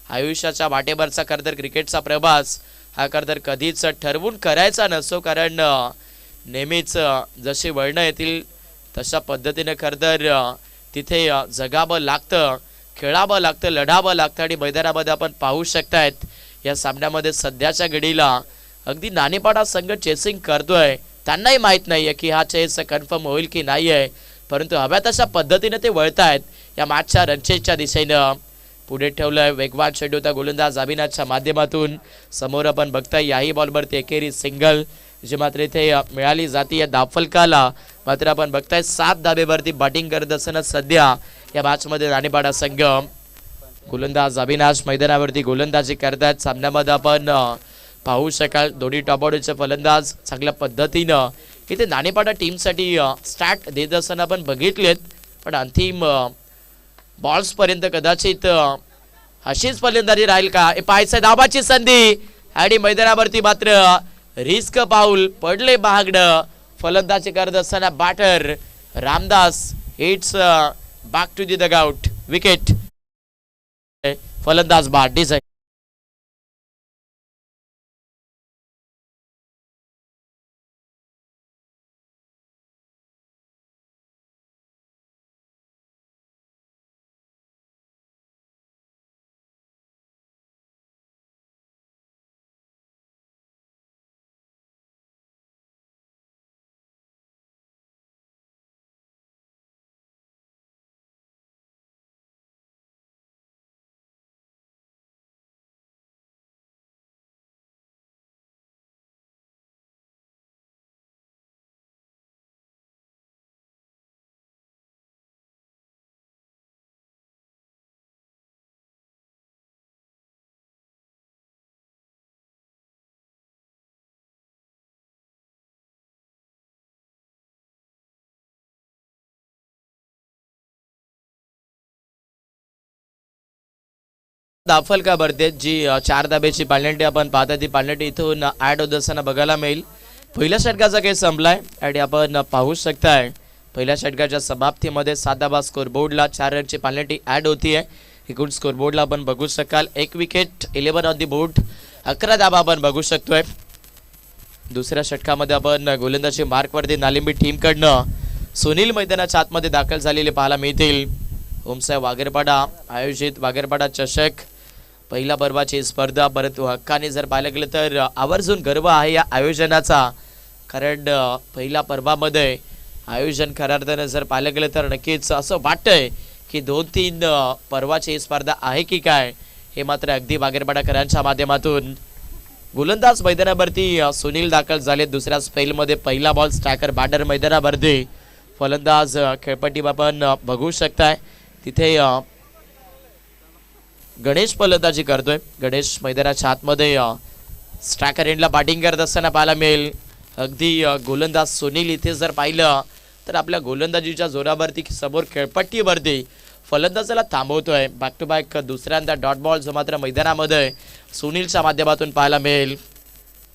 S1: आयुष्याच्या वाटेवरचा खरंतर क्रिकेटचा प्रवास हा खरंतर कधीच ठरवून करायचा नसतो. कारण नेहमीच जशी वळणं येतील तशा पद्धतीने खरंतर तिथे जगावं लागतं, खेळावं लागतं, लढावं लागतं. आणि मैदानामध्ये आपण पाहू शकतायत या सामन्यामध्ये सध्याच्या घडीला अगदी नाणेपाडा संघ चेसिंग करतोय. त्यांनाही माहीत नाही आहे की हा चेस कन्फर्म होईल की नाही आहे, परंतु हव्या तशा पद्धतीने ते वळतायत या मॅचच्या रनचेसच्या दिशेनं. पुढे ठेवलंय वेगवान चेंडू त्या गोलंदाज अविनाशच्या माध्यमातून. समोर आपण बघताय याही बॉलवरती एकेरी सिंगल जी मात्र इथे मिळाली जाते या दाफलकाला. मात्र आपण बघताय 7 धाबेवरती बॅटिंग करत असताना सध्या या मॅचमध्ये नाणेपाडा संघ. गोलंदाज अविनाश मैदानावरती गोलंदाजी करतायत. सामन्यामध्ये आपण पाहू शकाल दोन्ही टॉप ऑर्डरचे फलंदाज चांगल्या पद्धतीनं इथे नाणेपाडा टीमसाठी स्टार्ट देत असताना आपण बघितलेत. पण अंतिम बॉल्सपर्यंत कदाचित अशीच फलंदाजी राहील का हे पाहायचं. दाबाची संधी आणि मैदानावरती मात्र रिस्क पाऊल पडले महागडं. फलंदाजी करत असताना batter Ramdas it's back to the dugout wicket. फलंदाज बाद डिझाईन. दाफल का भरते जी 4 धाब्याची पालनेटी आपण पाहता ती पालनेटी इथून ऍड होत असताना बघायला मिळेल. पहिल्या षटकाचा खेळ संपलाय आणि आपण पाहू शकताय पहिल्या षटकाच्या समाप्तीमध्ये 7 धाबा स्कोरबोर्डला 4 रनची पालनेटी ऍड होतीये. एकूण स्कोरबोर्डला आपण बघू शकाल 1 विकेट 11 ऑन दी बोर्ड 11 धाबा आपण बघू शकतोय. दुसऱ्या षटकामध्ये आपण गोलंदाजी मार्कवरती नालिंबी टीमकडनं सुनील मैदानाच्या आतमध्ये दाखल झालेले पाहायला मिळतील. ओमसाहेब वागेरपाडा आयोजित वागेरपाडा चषक पहिल्या पर्वाची स्पर्धा. परंतु हक्काने जर पाहायला गेलं तर आवर्जून गर्व आहे या आयोजनाचा, कारण पहिल्या पर्वामध्ये आयोजन खऱ्या अर्थानं जर पाहायला गेलं तर नक्कीच असं वाटतंय की 2-3 पर्वाची स्पर्धा आहे की काय, हे मात्र अगदी वागेरपाडाकरांच्या माध्यमातून. गोलंदाज मैदानावरती सुनील दाखल झाले दुसऱ्या स्पेलमध्ये. पहिला बॉल स्ट्रायकर बॅटर मैदानावरती, फलंदाज खेळपट्टी आपण बघू शकताय तिथे गणेश फलंदाजी करतोय. गणेश मैदानाच्या आतमध्ये स्ट्रायकर एंडला बॅटिंग करत असताना पाहायला मिळेल. अगदी गोलंदाज सुनील इथे जर पाहिलं तर आपल्या गोलंदाजीच्या जोरावरती समोर खेळपट्टीवरती फलंदाजाला थांबवतोय. बॅक टू बॅक दुसऱ्यांदा डॉट बॉल जो मात्र मैदानामध्ये सुनीलच्या माध्यमातून पाहायला मिळेल.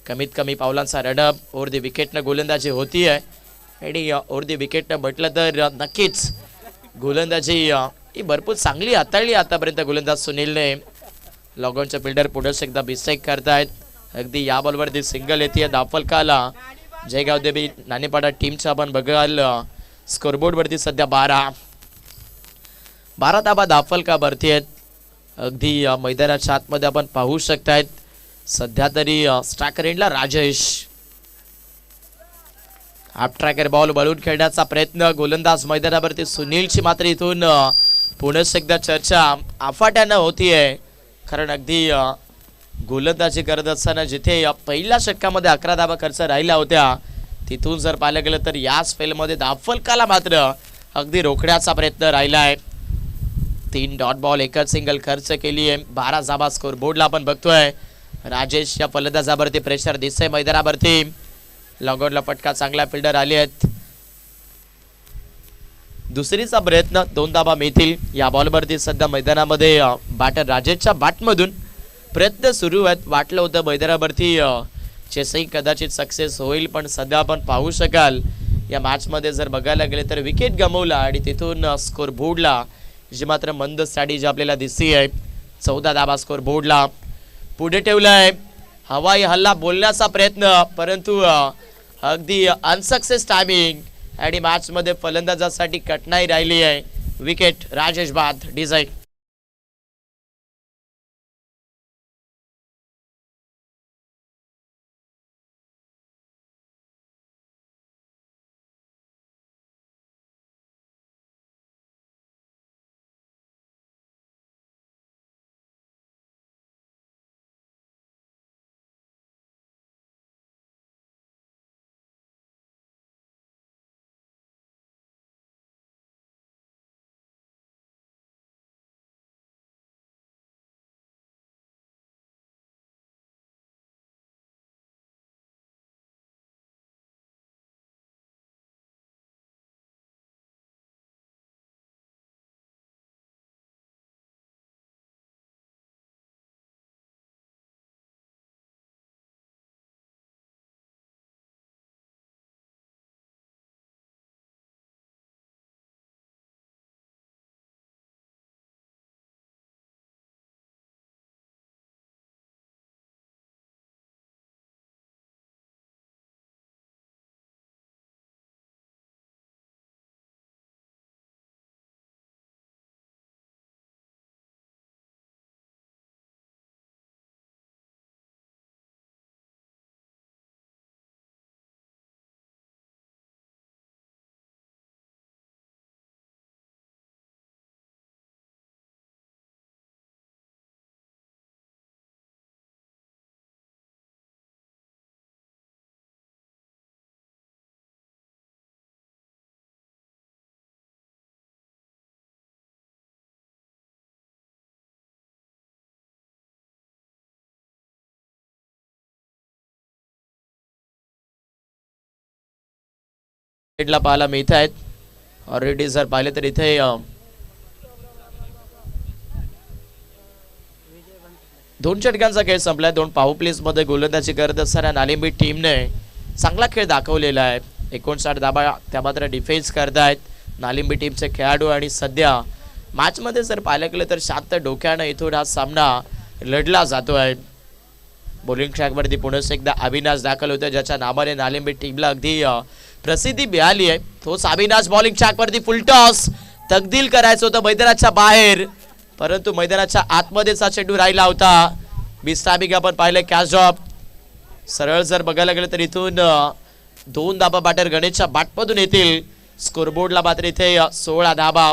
S1: कमीत कमी पावलांचा रनअप ओव्हर दी विकेटनं गोलंदाजी होतीये आणि ओव्हर दी विकेटनं म्हटलं तर नक्कीच गोलंदाजी ही भरपूर चांगली हाताळली आतापर्यंत गोलंदाज सुनीलने. लॉगॉनचे फिल्डर पुढे एकदा बिस्टेक करतायत. अगदी या बॉलवरती सिंगल येते दाफलकाला. जयगाव देवी नाणेपाडा टीमच्या आपण बघाल स्कोरबोर्डवरती सध्या 12 धाबा दाफलका भरती आहेत. अगदी मैदानाच्या आतमध्ये आपण पाहू शकतायत सध्या तरी स्ट्रायकर एंडला राजेश. हाफ ट्रॅकर बॉल बळून खेळण्याचा प्रयत्न गोलंदाज मैदानावरती सुनीलची मात्र इथून पुन्हा एकदा चर्चा आफाट्यानं होतीये, कारण अगदी गोलंदाजी करत असताना जिथे पहिल्या षटकामध्ये 11 धाबा खर्च राहिल्या होत्या तिथून जर पाहिलं गेलं तर या स्पेलमध्ये दाफलकाला मात्र अगदी रोखण्याचा प्रयत्न राहिला आहे. 3 डॉट बॉल एकच सिंगल खर्च केली आहे. 12 धाबा स्कोर बोर्डला आपण बघतोय. राजेश या फलंदाजावरती प्रेशर दिसतंय मैदानावरती. लॉगआउटला फटका चांगला फिल्डर आले आहेत. दुसरीचा प्रयत्न 2 धाबा मिळतील. या बॉलवरती सध्या मैदानामध्ये बॅटर राजेशच्या बॅटमधून प्रयत्न सुरू आहेत. वाटलं होतं मैदानावरती चेसिंग कदाचित सक्सेस होईल, पण सध्या आपण पाहू शकाल या मॅचमध्ये जर बघायला गेले तर विकेट गमावला आणि तिथून स्कोर बोर्डला जी मात्र मंद स्ट्रॅटेजी आपल्याला दिसती आहे. 14 धाबा स्कोर बोर्डला पुढे ठेवलाय. हवाई हल्ला बोलण्याचा प्रयत्न, परंतु अगदी अनसक्सेस टायमिंग आणि मॅचमध्ये फलंदाजासाठी कठीणाई राहिली आहे. विकेट राजेश बाद डिझाईन. ला पाहायला मिळत आहेत. ऑलरेडी जर पाहिले तर इथे दोन षटकांचा खेळ संपलाय. दोन पॉवर प्लेस मध्ये गोलंदाजी करत असताना नालिंबी टीमने चांगला खेळ दाखवलेला आहे. 59 धाबा त्या मात्र डिफेन्स करतायत नालिंबी टीमचे खेळाडू. आणि सध्या मॅच मध्ये जर पाहायला गेलं तर शांत डोक्यानं इथून हा सामना लढला जातोय. बॉलिंग ट्रॅकवरती पुन्हा एकदा अविनाश दाखल होतोय, ज्याच्या नावाने नालिंबी टीमला अगदी प्रसिद्धी मिळाली आहे. तोच अविनाश बॉलिंग ट्रॅकवरती फुल टॉस तकदील करायचं होतं मैदानाच्या बाहेर, परंतु मैदानाच्या आतमध्येच हा चेंडू राहिला होता. बिस्ताबिक आपण पाहिलं कॅच ड्रॉप. सरळ जर बघायला गेलं तर इथून 2 धाबा बॅटर गणेशच्या बॅटमधून येतील. स्कोरबोर्डला मात्र इथे 16 धाबा.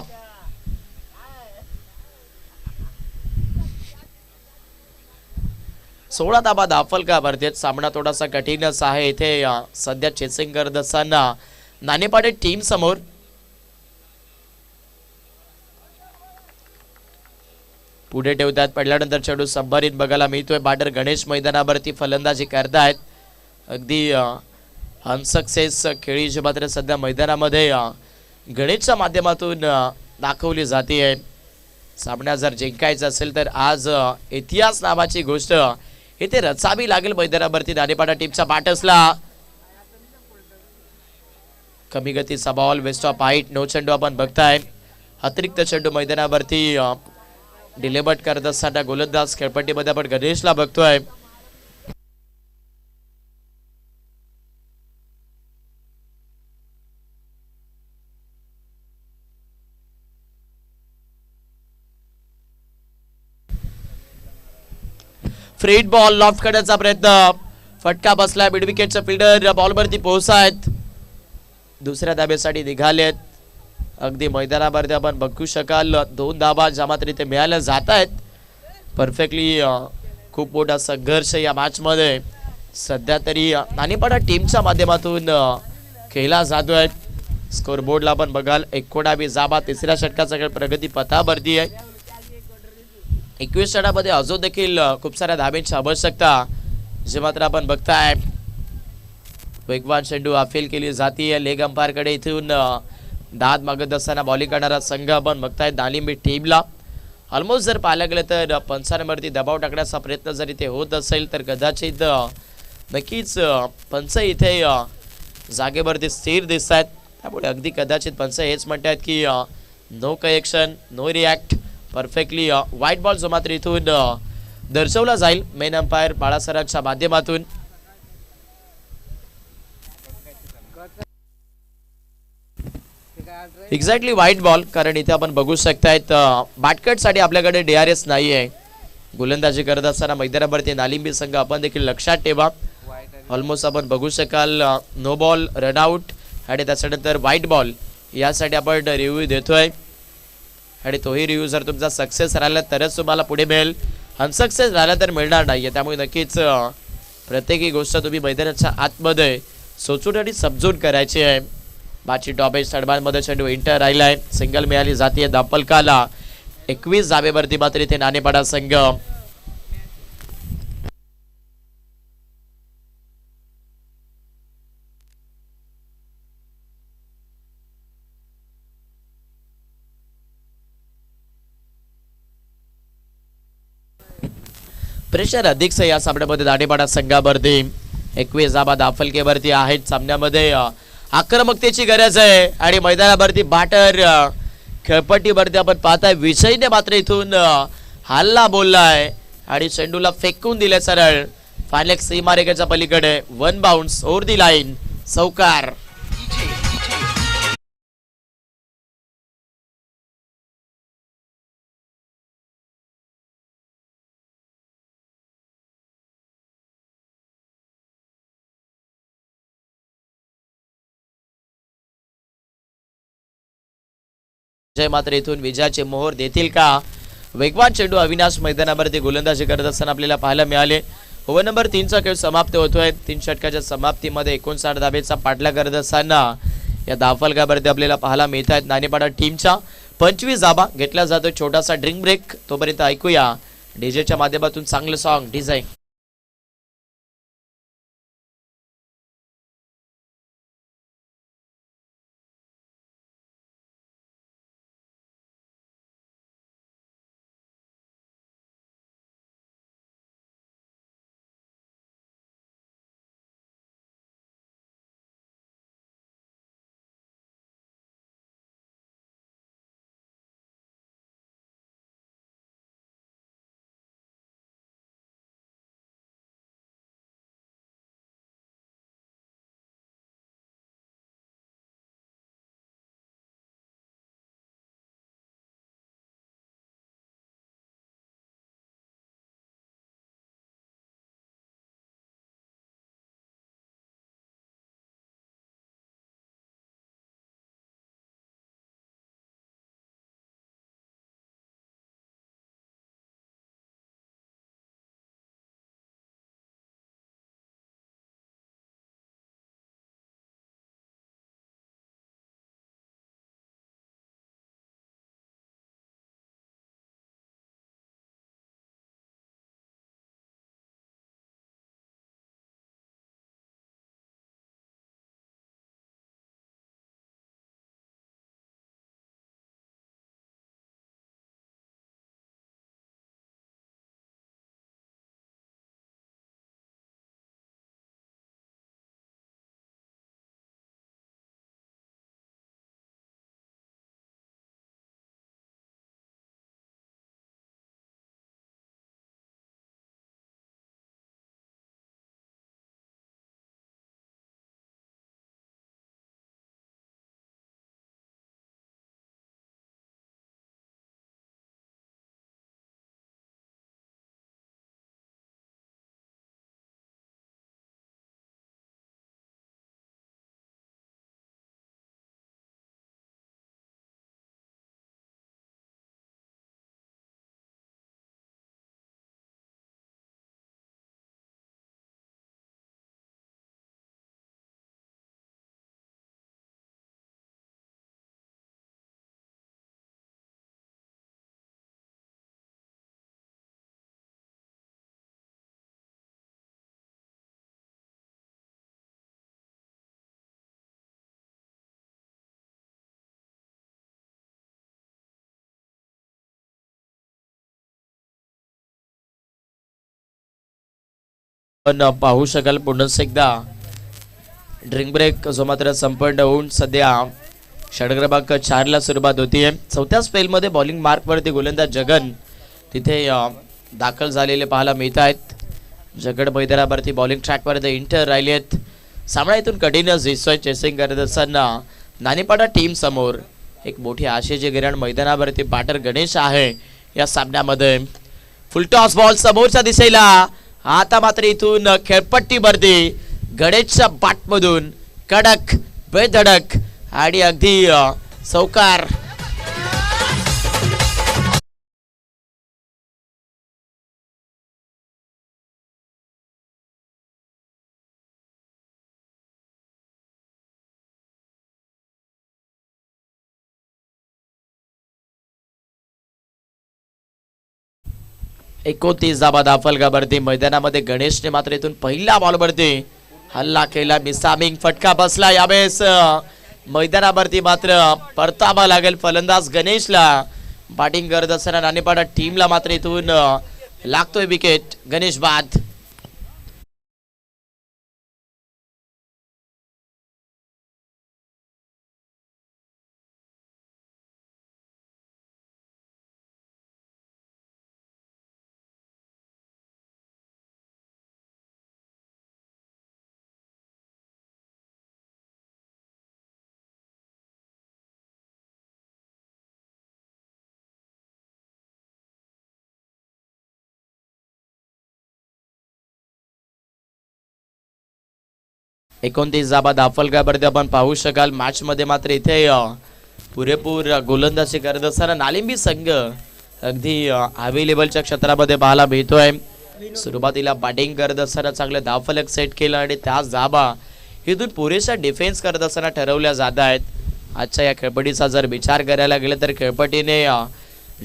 S1: दाखल का भरतेत. सामना थोडासा कठीणच आहे इथे सध्या चेसिंग करत असताना नाणेपाडे टीम समोर. पुढे ठेवतात, पडल्यानंतर चेंडू संभारित बघायला मिळतोय. बॅटर गणेश मैदानावरती फलंदाजी करतायत. अगदी अनसक्सेस खेळी जी मात्र सध्या मैदानामध्ये गणेशच्या माध्यमातून दाखवली जाते. सामना जर जिंकायचा असेल तर आज इतिहास नावाची गोष्ट इथे रचावी लागेल मैदानावरती नाणेपाडा टीमच्या बॅटर्सला. कमी गतीचा ball, waist of height, no चेंडू आपण बघताय. अतिरिक्त चेंडू मैदानावरती डिलेबट करत असताना गोलंदाज खेळपट्टीमध्ये आपण गणेशला बघतोय. फ्रीड बॉल लॉफ्ट करण्याचा प्रयत्न, फटका बसला. मिड विकेटचा फिल्डर बॉलवरती पोहोचायत, दुसऱ्या धाब्यासाठी निघालेत. अगदी मैदानावरती आपण बघू शकाल 2 धाबा ज्या मात्र इथे मिळायला जात आहेत. परफेक्टली खूप मोठा संघर्ष या मॅच मध्ये सध्या तरी नाणेपाडा टीमच्या माध्यमातून खेळला जातोय. स्कोर बोर्डला आपण बघाल 19 धाबा. तिसऱ्या षटकाचा खेळ प्रगती पथावरती आहे. 21 षटकामध्ये अजून देखील खूप साऱ्या धाब्यांची आवश्यकता जे मात्र आपण बघताय. वेगवान चेंडू अपील केली जाते लेग अंपायर कडे. इथून दाद मागत असताना बॉलिंग करणारा संघ आपण बघताय नालिंबी टीमला. ऑलमोस्ट जर पाहायला गेलं तर पंचांवरती दबाव टाकण्याचा प्रयत्न जर इथे होत असेल तर कदाचित नक्कीच पंच इथे जागेवरती स्थिर दिसत आहेत. त्यामुळे अगदी कदाचित पंच हेच म्हणतात की no correction, no react. Perfectly white ball जो मात्र इथून दर्शवला जाईल मेन अंपायर बाळासरांच्या माध्यमातून. एक्झॅक्टली व्हाईट बॉल, कारण इथे आपण बघू शकतायत बॅटकट साठी आपल्याकडे DRS नाही आहे. गोलंदाजी करत असताना मैदानावरती नालिंबी संघ आपण देखील लक्षात ठेवा. ऑलमोस्ट आपण बघू शकाल नो बॉल, रनआउट आणि त्याच्यानंतर व्हाईट बॉल यासाठी आपण रिव्ह्यू देतोय. आणि तोही रिव्ह्यू जर तुमचा सक्सेस राहिला तरच तुम्हाला पुढे मिळेल, अनसक्सेस राहिला तर मिळणार नाही. त्यामुळे नक्कीच प्रत्येकी गोष्ट तुम्ही मैदानाच्या आतमध्ये सोचून आणि समजून करायची आहे. बाची टॉपेज थर्डबॉलमध्ये चेंडू इंटर राहिलाय. सिंगल मिळाली जाते दापलकाला. 21 धाब्यावरती मात्र इथे नाणेपाडा संघ. प्रेशर अधिकच या सामन्यामध्ये नाणेपाडा संघावरती. 21 धाबा दाफलकेवरती आहेत. सामन्यामध्ये आक्रमकतेची गरज आहे आणि मैदानावरती बॅटर खेळपट्टीवरती आपण पाहताय विजयने मात्र इथून हल्ला बोललाय आणि चेंडूला फेकून दिले सरळ. फायनल सीमारेखेच्या पलीकडे 1 बाउन्स ओव्हर दी लाईन, चौकार. जय मात्र इथून विजयाचे मोहर देतील का? वेगवान चेंडू अविनाश मैदानावरती गोलंदाजी करत असताना आपल्याला पाहायला मिळाले. ओव्हर नंबर 3चा खेळ समाप्त होतोय. 3 षटकाच्या समाप्तीमध्ये 59 धाब्याचा पाठला करत असताना या धावफलकावरती आपल्याला पाहायला मिळत आहेत नाणेपाडा टीमच्या 25 धाबा. घेतला जातो छोटासा ड्रिंक ब्रेक. तोपर्यंत ऐकूया डीजेच्या माध्यमातून चांगलं सॉन्ग डिझाईन. पण पाहू शकाल पुन्हा एकदा ड्रिंक ब्रेक जो मात्र संपन्न होऊन सध्या षटक क्रमांक 4 ला सुरुवात होतीये. चौथ्या स्पेलमध्ये बॉलिंग मार्कवरती गोलंदाज जगन तिथे दाखल झालेले पाहायला मिळत आहेत. जगड मैदानावरती बॉलिंग ट्रॅकवरती इंटर राहिले आहेत. सामना इथून कठीणच दिसतोय. चेसिंग करत असताना नाणेपाडा टीम समोर एक मोठी आशेची किरण मैदानावरती बॅटर गणेश आहे. या सामन्यामध्ये फुलटॉस बॉल समोरच्या दिशेला. आता मात्र इथून खेळपट्टीवरती गणेशच्या बॅटमधून कडक बेधडक आणि अगदी चौकार. एकोणतीस धावा फलकावरती मैदानामध्ये गणेशने मात्र इथून पहिल्या बॉलवरती हल्ला केला. मिसामिंग फटका बसला. यावेळेस मैदानावरती मात्र परतावा लागेल फलंदाज गणेशला. बॅटिंग करत असताना नाणेपाडा टीमला मात्र इथून लागतोय विकेट. गणेश बाद. एकोणतीस धावा फलकावरती आपण पाहू शकाल. मॅच मध्ये मात्र इथे पुरेपूर गोलंदाजी करत असताना नालिंबी संघ अगदी अवेलेबलच्या क्षेत्रामध्ये पाहायला मिळतोय. सुरुवातीला बॅटिंग करत असताना चांगलं धावफलक सेट केलं आणि त्याच धाबा इथून पुरेशा डिफेन्स करत असताना ठरवल्या जात आहेत. आजच्या या खेळपट्टीचा जर विचार करायला गेला तर खेळपट्टीने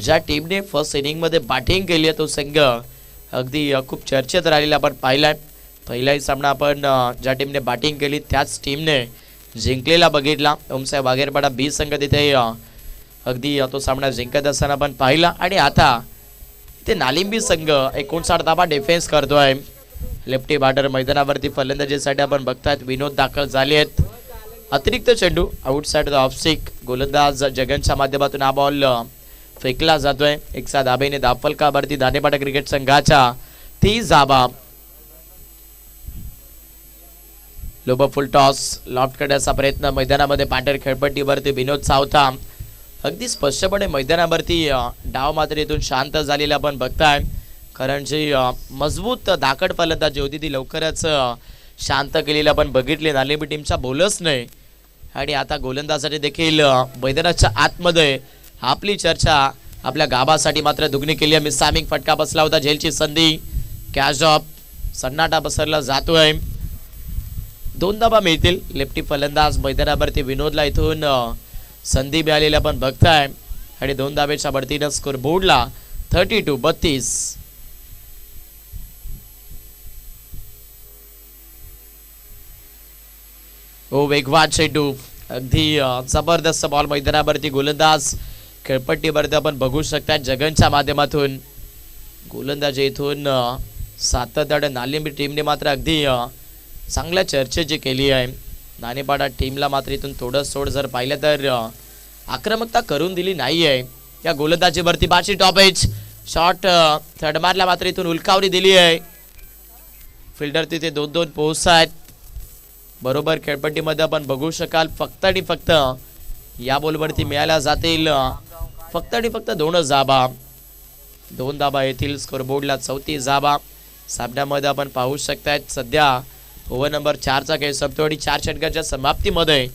S1: ज्या टीमने फर्स्ट इनिंगमध्ये बॅटिंग केली आहे तो संघ अगदी खूप चर्चेत राहिलेला आपण पाहिलाय. पहिलाही सामना आपण ज्या टीमने बॅटिंग केली त्याच टीमने जिंकलेला बघितला. ओमसाहेब वाघेरपाडा बी संघ तिथे अगदी तो सामना जिंकत असताना आपण पाहिला. आणि आता इथे नालिंबी संघ 59 धावा डिफेन्स करतोय. लेफ्टी बॅटर मैदानावरती फलंदाजीसाठी आपण बघतायत विनोद दाखल झाले आहेत. अतिरिक्त चेंडू आउटसाइड द ऑफ स्टिक. गोलंदाज जगनच्या माध्यमातून हा बॉल फेकला जातोय. एकसा धाबेने धावफलकावरती नाणेपाडा क्रिकेट संघाच्या 30 धावा. लोब फुल टॉस लॉफ्ट करण्याचा प्रयत्न मैदानामध्ये पांढर खेळपट्टीवरती विनोद सावता. अगदी स्पष्टपणे मैदानावरती डाव मात्र इथून शांत झालेला आपण बघताय. कारण जी मजबूत धाकड फलंदाजी होती ती लवकरच शांत केलेली आपण बघितली नालिंबी टीमच्या बॉलर्सने. आणि आता गोलंदाजाने देखील मैदानाच्या आतमध्ये आपली चर्चा आपल्या गाभासाठी मात्र दुगणी केली आहे. मिसामिंग फटका बसला होता. झेलची संधी. Catch of. सन्नाटा पसरला जातोय. 2 धावा मिळतील. लेफ्टी फलंदाज मैदानावरती विनोदला इथून संधी मिळालेली आपण बघताय. आणि 2 धावेच्या बढतीनं स्कोर बोर्डला 32-32. वेगवान चेंडू. अगदी जबरदस्त बॉल मैदानावरती गोलंदाज खेळपट्टीवरती आपण बघू शकता जगनच्या माध्यमातून गोलंदाजी इथून सातत्याने नालिंबी टीमने मात्र अगदी चांगल्या चर्चेची केली आहे. नाणेपाडा टीमला मात्र इथून थोडं सोड जर पाहिलं तर आक्रमकता करून दिली नाही आहे. या गोलंदाजीवरती बाची टॉप एज शॉट थर्डमारला मात्र इथून उलकावरी दिली आहे. फिल्डर तिथे 2-2 पोहोचतात. बरोबर खेळपट्टीमध्ये आपण बघू शकाल फक्त आणि फक्त या बॉलवरती मिळाल्या जातील फक्त आणि फक्त 2 धावा. 2 धावा येथील स्कोरबोर्डला 34 धावा. सामन्यामध्ये आपण पाहू शकतायत सध्या ओव्हर नंबर 4 चा खेळ संपतो आणि 4 षटकाच्या समाप्तीमध्ये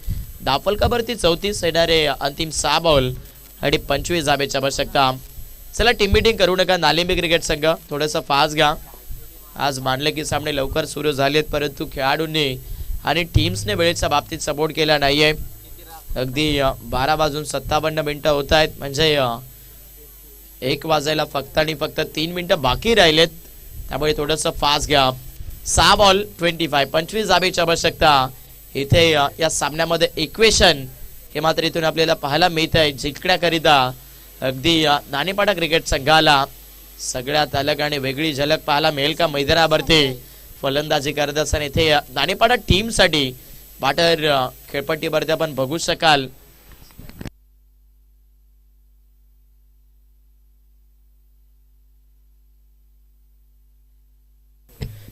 S1: धावफलकावरती 34 येणारे अंतिम 6 बॉल आणि 25 धावेची आवश्यकता. चला टीम मीटिंग करू नका. नालिंबी क्रिकेट संघ थोडंसं फास्ट घ्या. आज मानले की सामने लवकर सुरू झालेत परंतु खेळाडूंनी आणि टीम्सने वेळेच्या बाबतीत सपोर्ट केला नाहीये. अगदी 12:57 होत आहेत. म्हणजे 1 वाजायला फक्त आणि फक्त 3 मिनिटं बाकी राहिलेत. त्यामुळे थोडंसं फास्ट घ्या. 6 बॉल 25 धावेची आवश्यकता. इथे या सामन्यामध्ये इक्वेशन हे मात्र इथून आपल्याला पाहायला मिळत आहे. जिंकण्याकरिता अगदी नाणेपाडा क्रिकेट संघाला सगळ्यात अलग आणि वेगळी झलक पाहायला मिळेल का मैदानावरती. फलंदाजी करत असताना इथे नाणेपाडा टीम साठी बॅटर खेळपट्टीवरती आपण बघू शकाल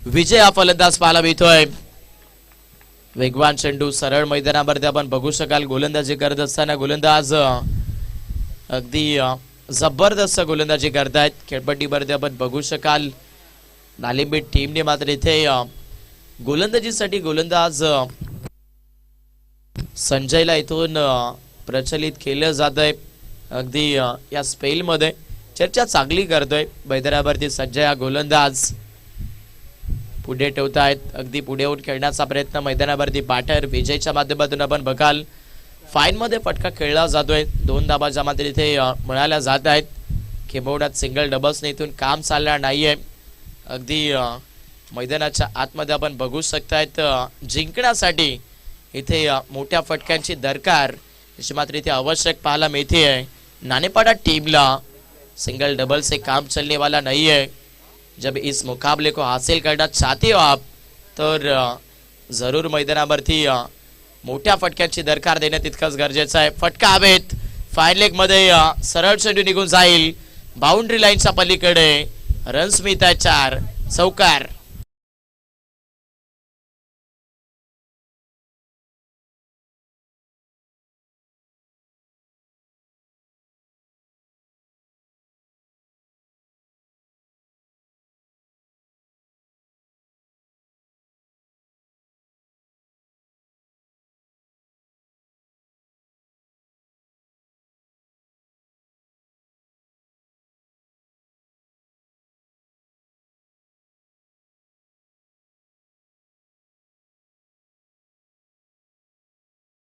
S1: विजय हा फलंदाज पाहायला मिळतोय. वेगवान चेंडू सरळ मैदानावरती आपण बघू शकाल. गोलंदाजी करत असताना गोलंदाज अगदी जबरदस्त गोलंदाजी करतायत. खेळपट्टीवरती आपण बघू शकाल नालिंबी टीमने मात्र इथे गोलंदाजीसाठी गोलंदाज संजयला इथून प्रचलित केलं जात आहे. अगदी या स्पेल मध्ये चर्चा चांगली करतोय. मैदानावरती संजय हा गोलंदाज पुढे ठेवतायत. अगदी पुढे येऊन खेळण्याचा प्रयत्न मैदानावरती बॅटर विजयच्या माध्यमातून आपण बघाल. फाईन मध्ये फटका खेळला जातोय. 2 धाबा ज्या मात्र इथे मिळाल्या जात आहेत. किंबहुना सिंगल डबल्सने इथून काम चालणार नाहीये. अगदी मैदानाच्या आतमध्ये आपण बघू शकतायत जिंकण्यासाठी इथे मोठ्या फटक्यांची दरकार अशी मात्र इथे आवश्यक पाहायला मिळते. नाणेपाडा टीमला सिंगल डबल से काम चलने वाला नहीं है. जब इस मुकाबले को हासिल करना चाहते हो आप तर जरूर मैदानावरती मोठ्या फटक्यांची दरकार देणं तितकंच गरजेचं आहे. फटका हवेत फाईन लेग मध्ये सरळ चेंडू निघून जाईल. बाउंड्री लाईनच्या पलीकडे रन्स मिळत आहेत 4. चौकार.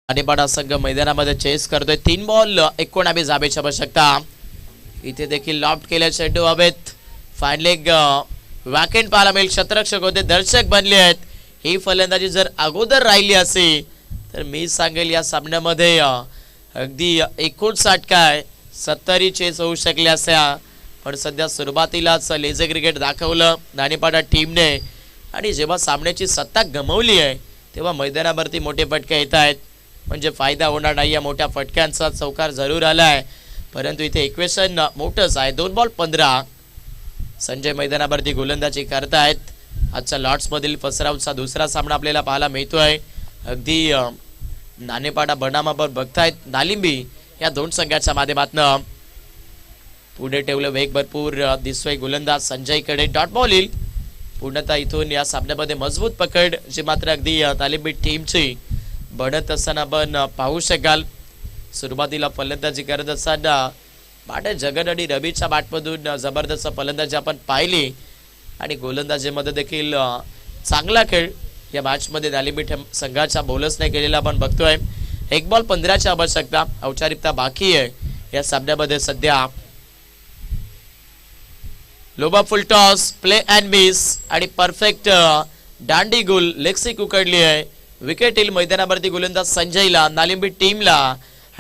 S1: नाणेपाडा संघ मैदानामध्ये चेस करतोय. 3 बॉल 19 धाबेची आवश्यकता. इथे देखील लॉफ्ट केले चेंडू हवेत. फाईन लेग वॅकेंट पाहायला मिळेल. क्षेत्ररक्षक होते दर्शक बनले आहेत. ही फलंदाजी जर अगोदर राहिली असेल तर मी सांगेल या सामन्यामध्ये अगदी 59 काय 70 चेस होऊ शकले असत्या. पण सध्या सुरुवातीलाच लेझर क्रिकेट दाखवलं नाणेपाडा टीमने आणि जेव्हा सामन्याची सत्ता गमावली आहे तेव्हा मैदानावरती मोठे फटके येत आहेत. म्हणजे फायदा होणार नाही. या मोठ्या फटक्यांचा चौकार जरूर आलाय परंतु इथे इक्वेशन मोठंच आहे. 2 बॉल 15. संजय मैदानावरती गोलंदाजी करतायत. आजच्या लॉर्ड्स मधील फसरावचा दुसरा सामना आपल्याला पाहायला मिळतोय. अगदी नाणेपाडा बनामावर बघतायत नालिंबी या 2 संघाच्या माध्यमातून पुढे ठेवलं. वेग भरपूर दिसतोय गोलंदाज संजयकडे. डॉट बॉल येईल. पूर्णतः इथून या सामन्यामध्ये मजबूत पकड जी मात्र अगदी नालिंबी टीमची बनत असताना आपण पाहू शकाल. सुरुवातीला फलंदाजी करत असताना बॅटर जगन आणि रवीच्या बॅटमधून जबरदस्त फलंदाजी आपण पाहिली आणि गोलंदाजीमध्ये देखील चांगला खेळ या मॅचमध्ये नालिंबी संघाच्या बॉलर्सने केलेला आपण बघतोय. 1 बॉल 15ची आवश्यकता. औपचारिकता बाकी आहे या सामन्यामध्ये सध्या. लोबा फुल टॉस प्ले अँड मिस आणि परफेक्ट दांडी गोल लेग स्टिक उकडली आहे. विकेट येईल मैदानावरती गोलंदाज संजयला. नालिंबी टीमला